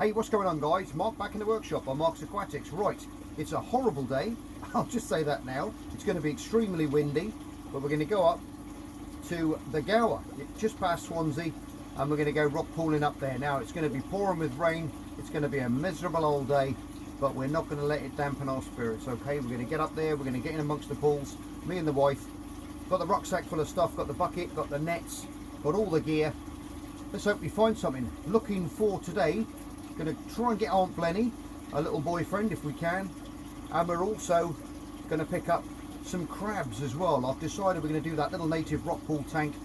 Hey, what's going on guys? Mark back in the workshop on Mark's Aquatics. Right, it's a horrible day. I'll just say that now. It's going to be extremely windy, but we're going to go up to the Gower, just past Swansea, and we're going to go rock pooling up there. Now it's going to be pouring with rain. It's going to be a miserable old day, but we're not going to let it dampen our spirits, okay? We're going to get up there, we're going to get in amongst the pools, me and the wife. Got the rucksack full of stuff, got the bucket, got the nets, got all the gear. Let's hope we find something. Looking for today, going to try and get Aunt Blenny, a little boyfriend if we can, and we're also going to pick up some crabs as well. I've decided we're going to do that little native rock pool tank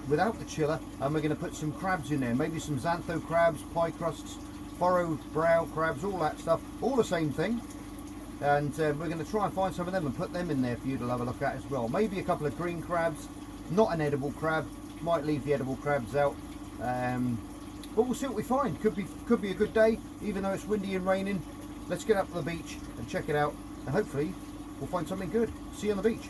without the chiller, and we're going to put some crabs in there, maybe some xantho crabs, pie crusts, furrowed brow crabs, all that stuff, all the same thing. And we're going to try and find some of them and put them in there for you to have a look at as well. Maybe a couple of green crabs, not an edible crab, might leave the edible crabs out. But we'll see what we find. Could be a good day, even though it's windy and raining. Let's get up to the beach and check it out, and hopefully we'll find something good. See you on the beach.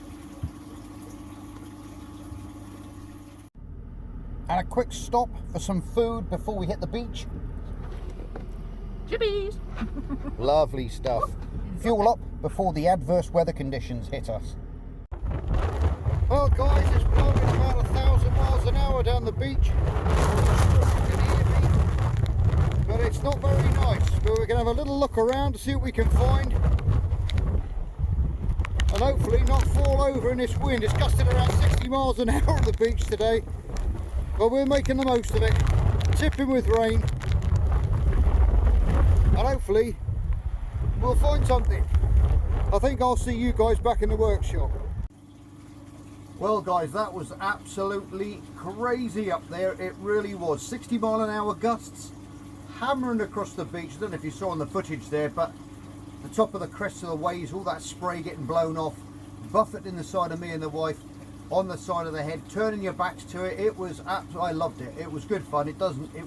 And a quick stop for some food before we hit the beach. Chippies! Lovely stuff. Fuel up before the adverse weather conditions hit us. Well guys, it's blowing about 1,000 miles an hour down the beach. But it's not very nice. But we're going to have a little look around to see what we can find. And hopefully not fall over in this wind. It's gusting around 60 miles an hour on the beach today. But we're making the most of it. Tipping with rain. And hopefully we'll find something. I think I'll see you guys back in the workshop. Well guys, that was absolutely crazy up there. It really was. 60 mile an hour gusts hammering across the beach. I don't know if you saw on the footage there, but the top of the crest of the waves, all that spray getting blown off, buffeting the side of me and the wife, on the side of the head, turning your backs to it. It was I loved it. It was good fun. It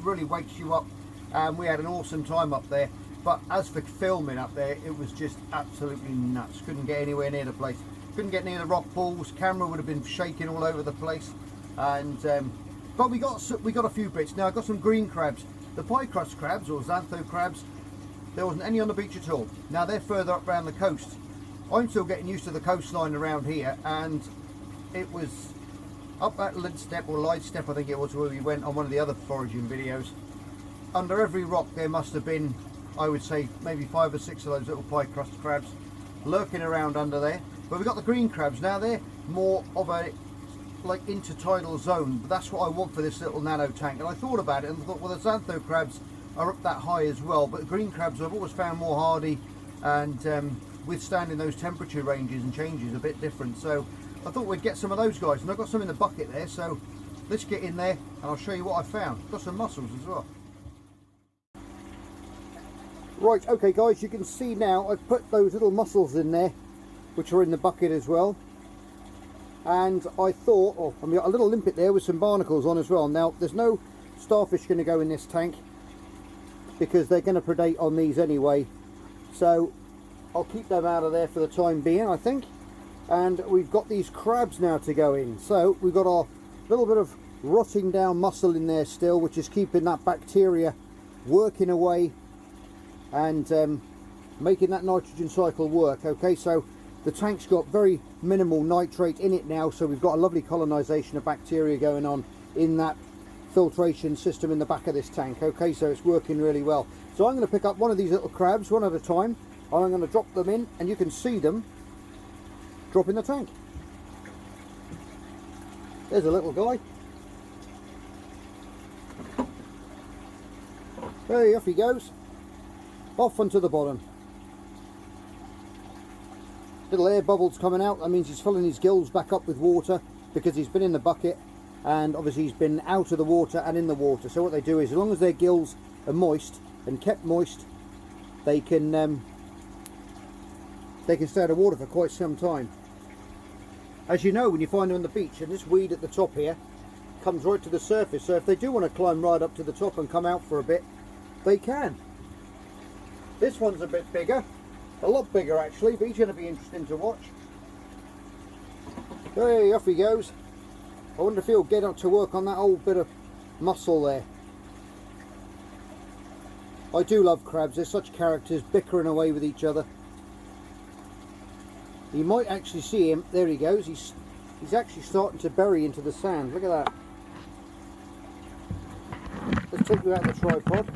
really wakes you up, and we had an awesome time up there. But as for filming up there, it was just absolutely nuts. Couldn't get anywhere near the place. Couldn't get near the rock pools. Camera would have been shaking all over the place. And but we got a few bits. Now I got some green crabs, the pie crust crabs or xantho crabs. There wasn't any on the beach at all. Now they're further up around the coast. I'm still getting used to the coastline around here, and it was up that lid step or light step, I think it was, where we went on one of the other foraging videos. Under every rock there must have been, I would say, maybe 5 or 6 of those little pie crust crabs lurking around under there. But we've got the green crabs. Now they're more of a like intertidal zone, but that's what I want for this little nano tank. And I thought about it and thought, well, the xantho crabs are up that high as well, but the green crabs I've always found more hardy and withstanding those temperature ranges and changes a bit different. So I thought we'd get some of those guys, and I've got some in the bucket there, so let's get in there and I'll show you what I found. Got some mussels as well. Right, okay guys, you can see now I've put those little mussels in there, which are in the bucket as well. And I thought, oh, I've got a little limpet there with some barnacles on as well. Now, there's no starfish going to go in this tank because they're going to predate on these anyway. So I'll keep them out of there for the time being, I think. And we've got these crabs now to go in. So we've got our little bit of rotting down mussel in there still, which is keeping that bacteria working away and making that nitrogen cycle work. Okay, so the tank's got very minimal nitrate in it now, so we've got a lovely colonization of bacteria going on in that filtration system in the back of this tank. Okay, so it's working really well. So I'm going to pick up one of these little crabs one at a time, and I'm going to drop them in, and you can see them drop in the tank. There's a little guy. Hey, off he goes. Off onto the bottom. Little air bubbles coming out. That means he's filling his gills back up with water because he's been in the bucket, and obviously he's been out of the water and in the water. So what they do is, as long as their gills are moist and kept moist, they can stay out of water for quite some time. As you know, when you find them on the beach, and this weed at the top here comes right to the surface, so if they do want to climb right up to the top and come out for a bit, they can. This one's a bit bigger, a lot bigger actually, but he's going to be interesting to watch. Hey, off he goes. I wonder if he'll get up to work on that old bit of muscle there. I do love crabs, they're such characters, bickering away with each other. You might actually see him, there he goes, he's actually starting to bury into the sand, look at that. Let's take you out of the tripod.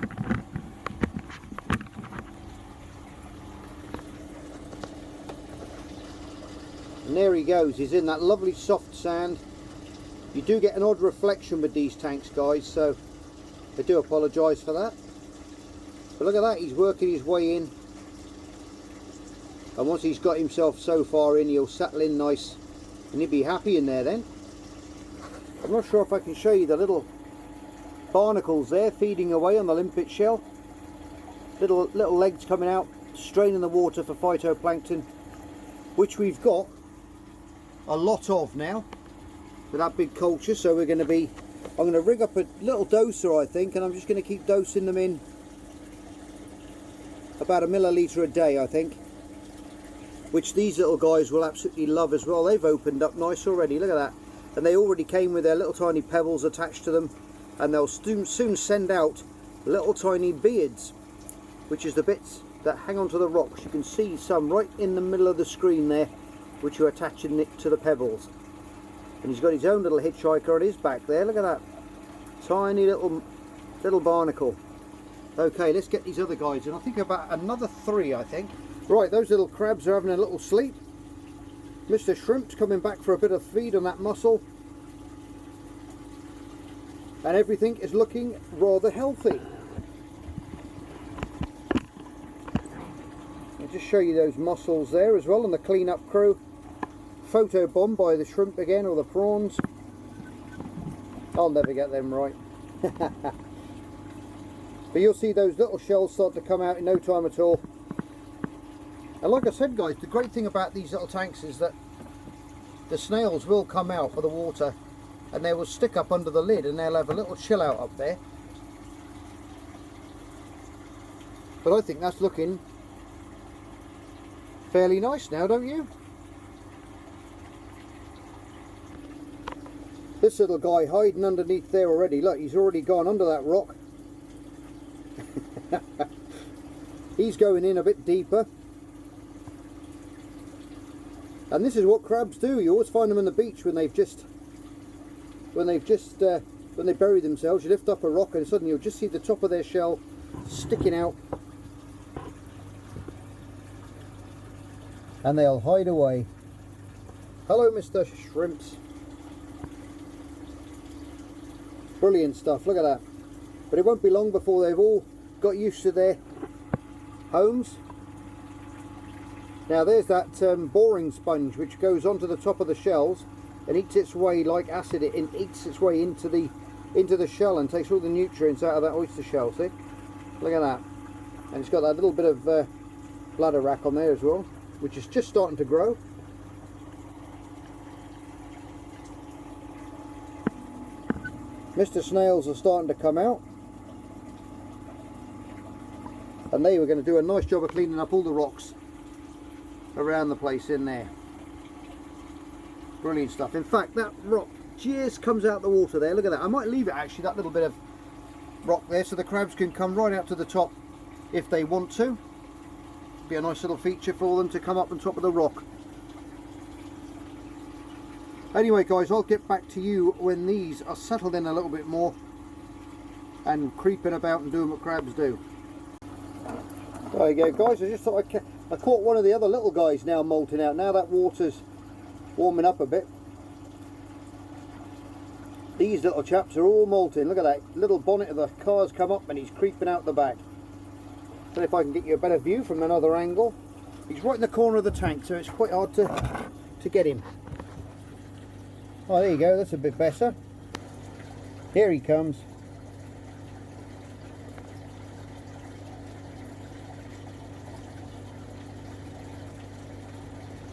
And there he goes, he's in that lovely soft sand. You do get an odd reflection with these tanks, guys, so I do apologise for that. But look at that, he's working his way in. And once he's got himself so far in, he'll settle in nice and he'll be happy in there then. I'm not sure if I can show you the little barnacles there feeding away on the limpet shell. Little legs coming out, straining the water for phytoplankton, which we've got a lot of now with that big culture. So we're going to be, I'm going to rig up a little doser, I think, and I'm just going to keep dosing them in about a milliliter a day, I think, which these little guys will absolutely love as well. They've opened up nice already, look at that, and they already came with their little tiny pebbles attached to them, and they'll soon send out little tiny beards, which is the bits that hang onto the rocks. You can see some right in the middle of the screen there, which are attaching it to the pebbles. And he's got his own little hitchhiker on his back there, look at that, tiny little barnacle. Okay, let's get these other guys in. I think about another 3, I think. Right, those little crabs are having a little sleep. Mr. Shrimp's coming back for a bit of feed on that mussel. And everything is looking rather healthy. I'll just show you those mussels there as well, and the clean-up crew. Photo bomb by the shrimp again, or the prawns. I'll never get them right. But you'll see those little shells start to come out in no time at all. And like I said, guys, the great thing about these little tanks is that the snails will come out of the water and they will stick up under the lid and they'll have a little chill out up there. But I think that's looking fairly nice now, don't you? This little guy hiding underneath there already, look, he's already gone under that rock. He's going in a bit deeper. And this is what crabs do. You always find them on the beach when they bury themselves. You lift up a rock and suddenly you'll just see the top of their shell sticking out, and they'll hide away. Hello, Mr. Shrimps. Brilliant stuff, look at that. But it won't be long before they've all got used to their homes. Now there's that boring sponge which goes onto the top of the shells and eats its way like acid. It eats its way into the shell and takes all the nutrients out of that oyster shell. See, look at that. And it's got that little bit of bladder rack on there as well, which is just starting to grow. Mr. Snails are starting to come out, and they were going to do a nice job of cleaning up all the rocks around the place in there. Brilliant stuff. In fact, that rock just comes out the water there, look at that. I might leave it actually, that little bit of rock there, so the crabs can come right out to the top if they want to. Be a nice little feature for them to come up on top of the rock. Anyway guys, I'll get back to you when these are settled in a little bit more and creeping about and doing what crabs do. There you go guys, I just thought I caught one of the other little guys now molting out. Now that water's warming up a bit, these little chaps are all molting. Look at that little bonnet of the car's come up and he's creeping out the back. So if I can get you a better view from another angle. He's right in the corner of the tank, so it's quite hard to get him. Oh, there you go, that's a bit better. Here he comes.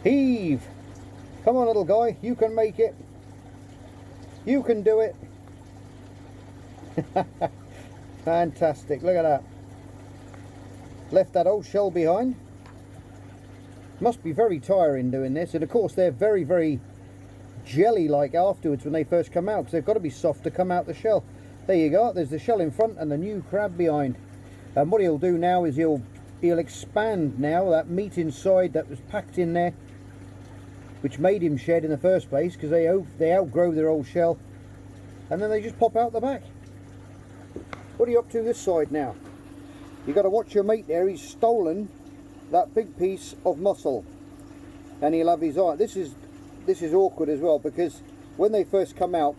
Heave! Come on little guy, you can make it. You can do it. Fantastic, look at that. Left that old shell behind. Must be very tiring doing this, and of course they're very, very jelly like afterwards when they first come out, because they've got to be soft to come out the shell. There you go, there's the shell in front and the new crab behind. And what he'll do now is he'll expand now that meat inside that was packed in there, which made him shed in the first place, because they outgrow their old shell, and then they just pop out the back. What are you up to this side now? You've got to watch your mate there. He's stolen that big piece of muscle, and he'll have his eye. This is awkward as well, because when they first come out,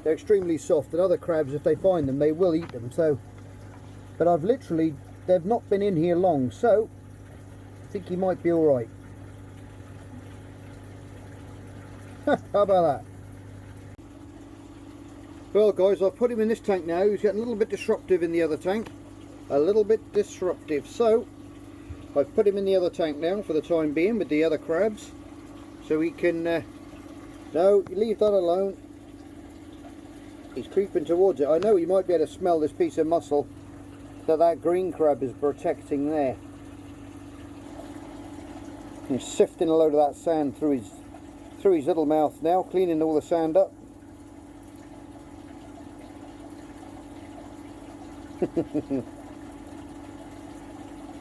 they're extremely soft, and other crabs, if they find them, they will eat them. So, but they've not been in here long, so I think he might be all right. How about that? Well guys, I've put him in this tank now. He's getting a little bit disruptive in the other tank. A little bit disruptive. So, I've put him in the other tank now for the time being with the other crabs. So he can... no, leave that alone. He's creeping towards it. I know he might be able to smell this piece of muscle that green crab is protecting there. He's sifting a load of that sand through his little mouth now, cleaning all the sand up.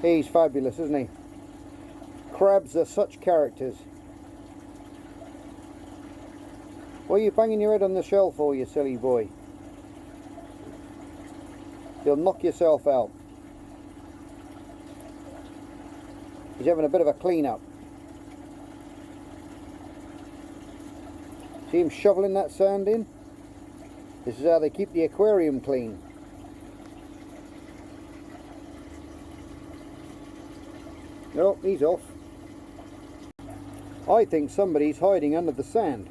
He's fabulous, isn't he? Crabs are such characters. What are you banging your head on the shell for, you silly boy? You'll knock yourself out. He's having a bit of a clean up. See him shoveling that sand in? This is how they keep the aquarium clean. Oh, he's off. I think somebody's hiding under the sand.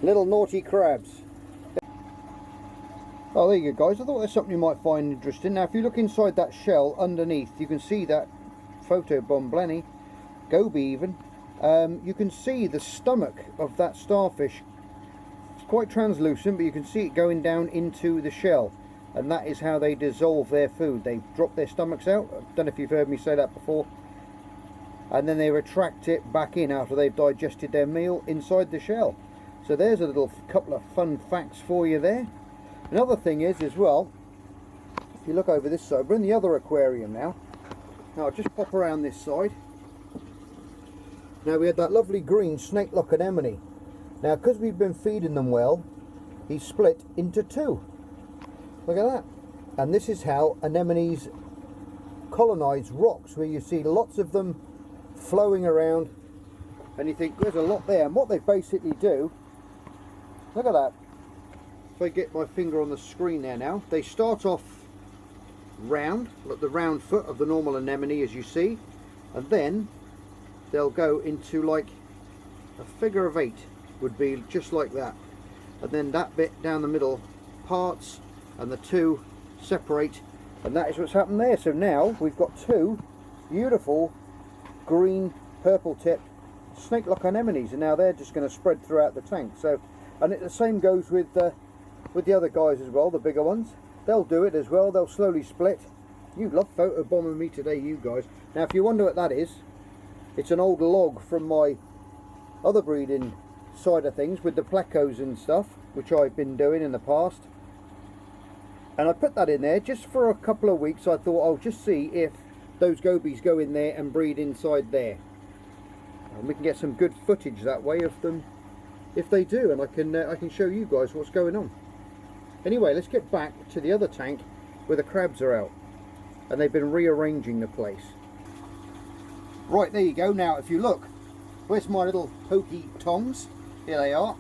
Little naughty crabs. Oh, there you go guys, I thought there's something you might find interesting. Now if you look inside that shell underneath, you can see that photobomb blenny, goby even. You can see the stomach of that starfish. It's quite translucent, but you can see it going down into the shell, and that is how they dissolve their food. They drop their stomachs out. I don't know if you've heard me say that before. And then they retract it back in after they've digested their meal inside the shell. So there's a little couple of fun facts for you there. Another thing is as well, if you look over this side, we're in the other aquarium now. Now I'll just pop around this side. Now we had that lovely green snake lock anemone. Now because we've been feeding them well, he's split into two. Look at that. And this is how anemones colonize rocks, where you see lots of them flowing around, and you think there's a lot there. And what they basically do, look at that. If I get my finger on the screen there now, they start off round, like the round foot of the normal anemone as you see, and then they'll go into like a figure of 8 would be just like that, and then that bit down the middle parts and the two separate, and that is what's happened there. So now we've got two beautiful green purple tip snake lock anemones, and now they're just going to spread throughout the tank. So, and the same goes with the other guys as well, the bigger ones. They'll do it as well. They'll slowly split. You love photobombing me today, you guys. Now if you wonder what that is, it's an old log from my other breeding side of things with the plecos and stuff, which I've been doing in the past, and I put that in there just for a couple of weeks. I thought I'll just see if those gobies go in there and breed inside there, and we can get some good footage that way of them if they do, and I can show you guys what's going on. Anyway, let's get back to the other tank where the crabs are out, and they've been rearranging the place. Right, there you go. Now if you look, where's my little pokey tongs? Here they are.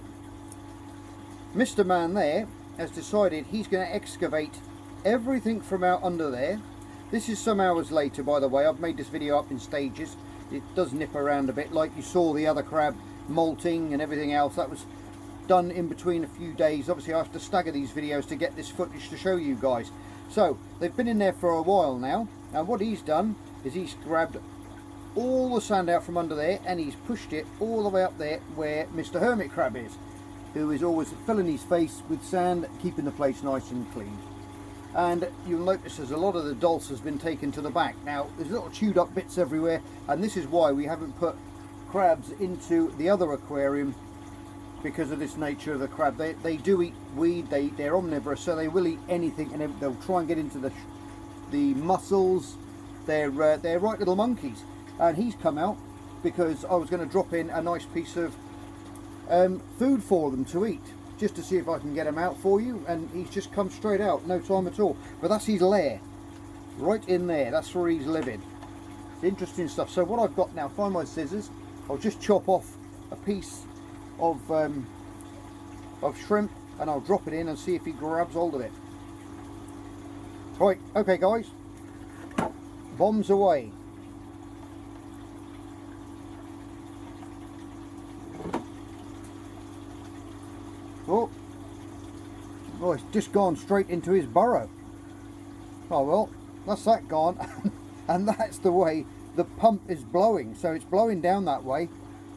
Mr. Man there has decided he's going to excavate everything from out under there. This is some hours later, by the way. I've made this video up in stages. It does nip around a bit, like you saw the other crab molting and everything else. That was done in between a few days. Obviously I have to stagger these videos to get this footage to show you guys. So they've been in there for a while now, and what he's done is he's grabbed all the sand out from under there and he's pushed it all the way up there where Mr. Hermit Crab is, who is always filling his face with sand, keeping the place nice and clean. And you'll notice there's a lot of the dulse has been taken to the back. Now there's little chewed up bits everywhere, and this is why we haven't put crabs into the other aquarium because of this nature of the crab. They do eat weed, they're omnivorous, so they will eat anything, and they'll try and get into the mussels. They're right little monkeys. And he's come out because I was going to drop in a nice piece of food for them to eat, just to see if I can get him out for you, and he's just come straight out, no time at all. But that's his lair, right in there. That's where he's living. It's interesting stuff. So what I've got now, find my scissors, I'll just chop off a piece of shrimp, and I'll drop it in and see if he grabs hold of it. Right, okay guys, bombs away. Oh, it's just gone straight into his burrow. Oh well, that's that gone. And that's the way the pump is blowing, so it's blowing down that way.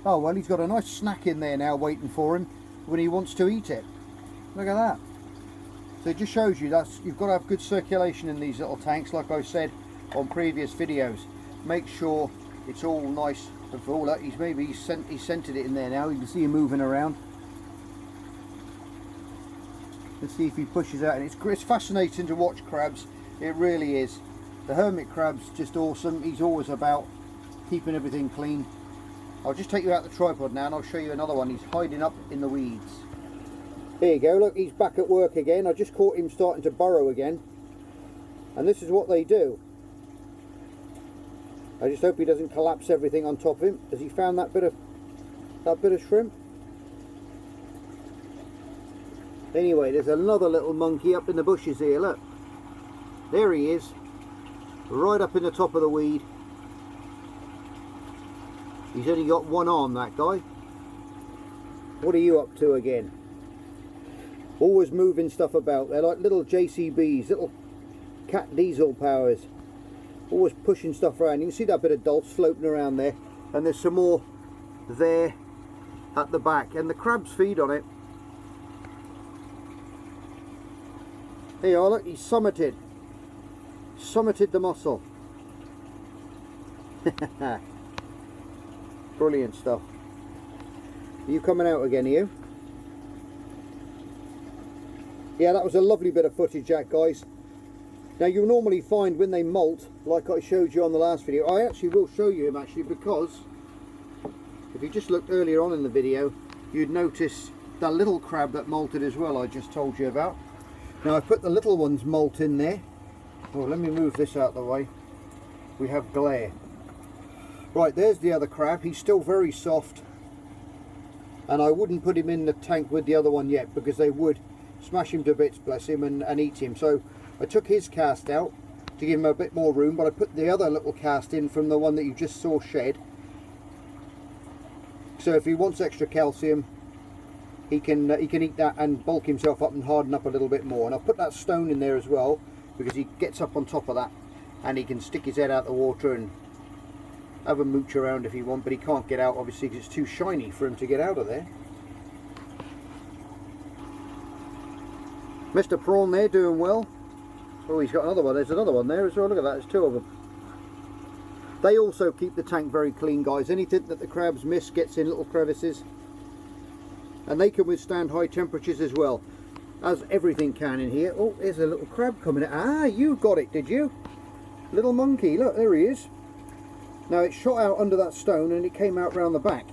Oh well, he's got a nice snack in there now waiting for him when he wants to eat it. Look at that. So it just shows you that you've got to have good circulation in these little tanks, like I said on previous videos. Make sure it's all nice and full. Look, he's centered it in there now. You can see him moving around. Let's see if he pushes out. And it's fascinating to watch crabs. It really is. The hermit crab's just awesome. He's always about keeping everything clean. I'll just take you out the tripod now and I'll show you another one. He's hiding up in the weeds. There you go, look, he's back at work again. I just caught him starting to burrow again. And this is what they do. I just hope he doesn't collapse everything on top of him. Has he found that bit of shrimp? Anyway, there's another little monkey up in the bushes here, look. There he is, right up in the top of the weed. He's only got one arm, that guy. What are you up to again? Always moving stuff about. They're like little JCBs, little cat diesel powers. Always pushing stuff around. You can see that bit of dulse floating around there. And there's some more there at the back. And the crabs feed on it. There you are, look, he's summited. Summited the mussel. Brilliant stuff. Are you coming out again, are you? Yeah, that was a lovely bit of footage, that, guys. Now, you'll normally find when they molt, like I showed you on the last video, I actually will show you him, actually, because if you just looked earlier on in the video, you'd notice that little crab that molted as well, I just told you about. Now, I've put the little ones molt in there. Oh, let me move this out of the way. We have glare. Right, there's the other crab. He's still very soft. And I wouldn't put him in the tank with the other one yet, because they would smash him to bits, bless him, and eat him. So I took his cast out to give him a bit more room, but I put the other little cast in from the one that you just saw shed. So if he wants extra calcium, he can eat that and bulk himself up and harden up a little bit more. And I'll put that stone in there as well, because he gets up on top of that and he can stick his head out the water and have a mooch around if he wants, but he can't get out obviously because it's too shiny for him to get out of there. Mr. Prawn there doing well. Oh, he's got another one. There's another one there as well. Look at that, there's two of them. They also keep the tank very clean, guys. Anything that the crabs miss gets in little crevices. And they can withstand high temperatures as well, as everything can in here. Oh, there's a little crab coming out. Ah, you got it, did you? Little monkey, look, there he is. Now it shot out under that stone and it came out round the back.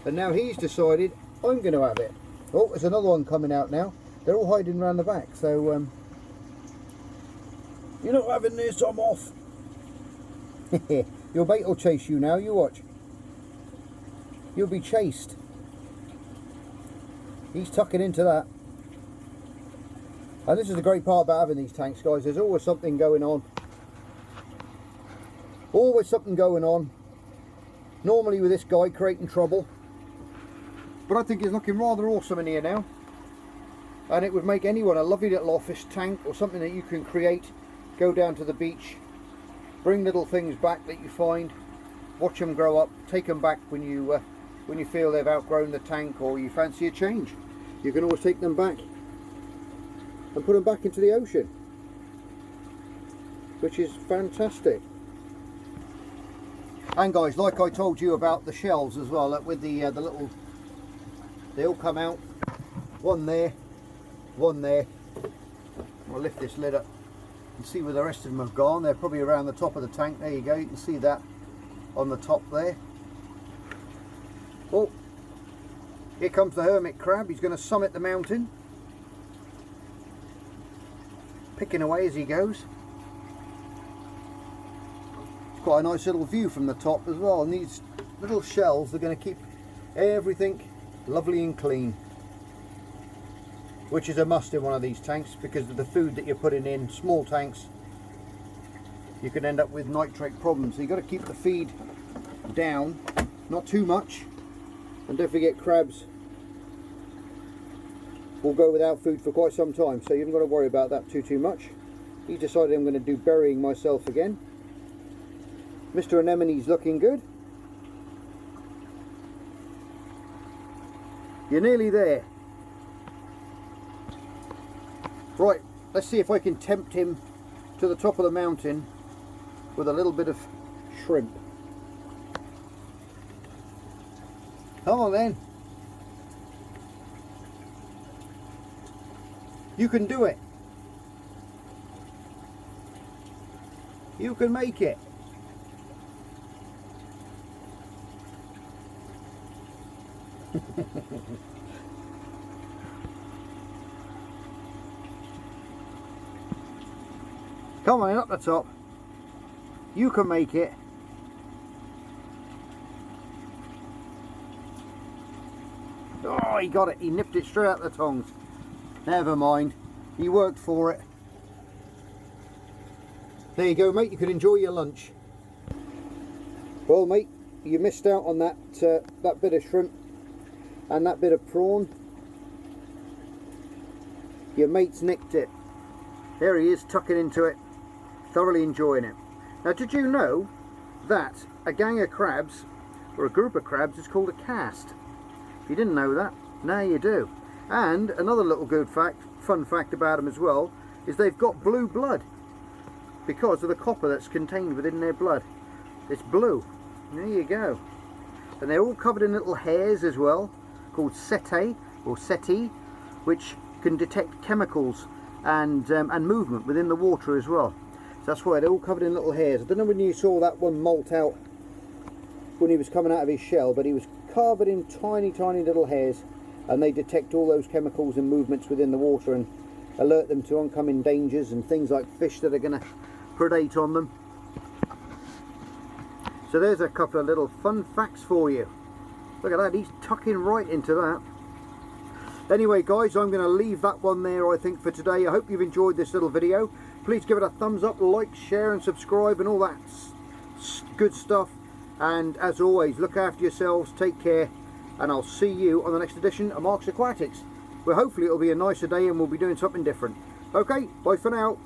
And now he's decided, I'm going to have it. Oh, there's another one coming out now. They're all hiding around the back, so you're not having this, I'm off. Your bait will chase you now, you watch. You'll be chased. He's tucking into that. And this is the great part about having these tanks, guys. There's always something going on. Always something going on. Normally with this guy creating trouble. But I think he's looking rather awesome in here now. And it would make anyone a lovely little office tank or something that you can create. Go down to the beach. Bring little things back that you find. Watch them grow up. Take them back when you feel they've outgrown the tank or you fancy a change. You can always take them back and put them back into the ocean, which is fantastic. And guys, like I told you about the shells as well, with the little They all come out. One there, one there. I'll lift this lid up and see where the rest of them have gone. They're probably around the top of the tank. There you go, you can see that on the top there. Oh, here comes the hermit crab. He's going to summit the mountain, picking away as he goes. It's quite a nice little view from the top as well, and these little shells are going to keep everything lovely and clean, which is a must in one of these tanks because of the food that you're putting in. Small tanks, you can end up with nitrate problems, so you've got to keep the feed down, not too much, and don't forget crabs will go without food for quite some time, so you haven't got to worry about that too much. He decided I'm going to do burying myself again. Mr. Anemone's looking good. You're nearly there. Right, let's see if I can tempt him to the top of the mountain with a little bit of shrimp. Come on then. You can do it. You can make it. Come on, up the top. You can make it. Oh, he got it. He nipped it straight out the tongs. Never mind. He worked for it. There you go, mate. You can enjoy your lunch. Well, mate, you missed out on that that bit of shrimp and that bit of prawn. Your mate's nicked it. There he is, tucking into it, thoroughly enjoying it. Now, did you know that a gang of crabs, or a group of crabs, is called a cast? If you didn't know that, now you do. And another little good fact, fun fact about them as well, is they've got blue blood because of the copper that's contained within their blood. It's blue. There you go. And they're all covered in little hairs as well, called setae or setae, which can detect chemicals and movement within the water as well. So that's why they're all covered in little hairs. I don't know when you saw that one molt out when he was coming out of his shell, but he was covered in tiny little hairs, and they detect all those chemicals and movements within the water and alert them to oncoming dangers and things like fish that are going to predate on them. So there's a couple of little fun facts for you. Look at that, he's tucking right into that. Anyway guys, I'm going to leave that one there I think for today. I hope you've enjoyed this little video. Please give it a thumbs up, like, share and subscribe and all that good stuff. And as always, look after yourselves, take care, and I'll see you on the next edition of Mark's Aquatics, where hopefully it'll be a nicer day and we'll be doing something different. Okay, bye for now.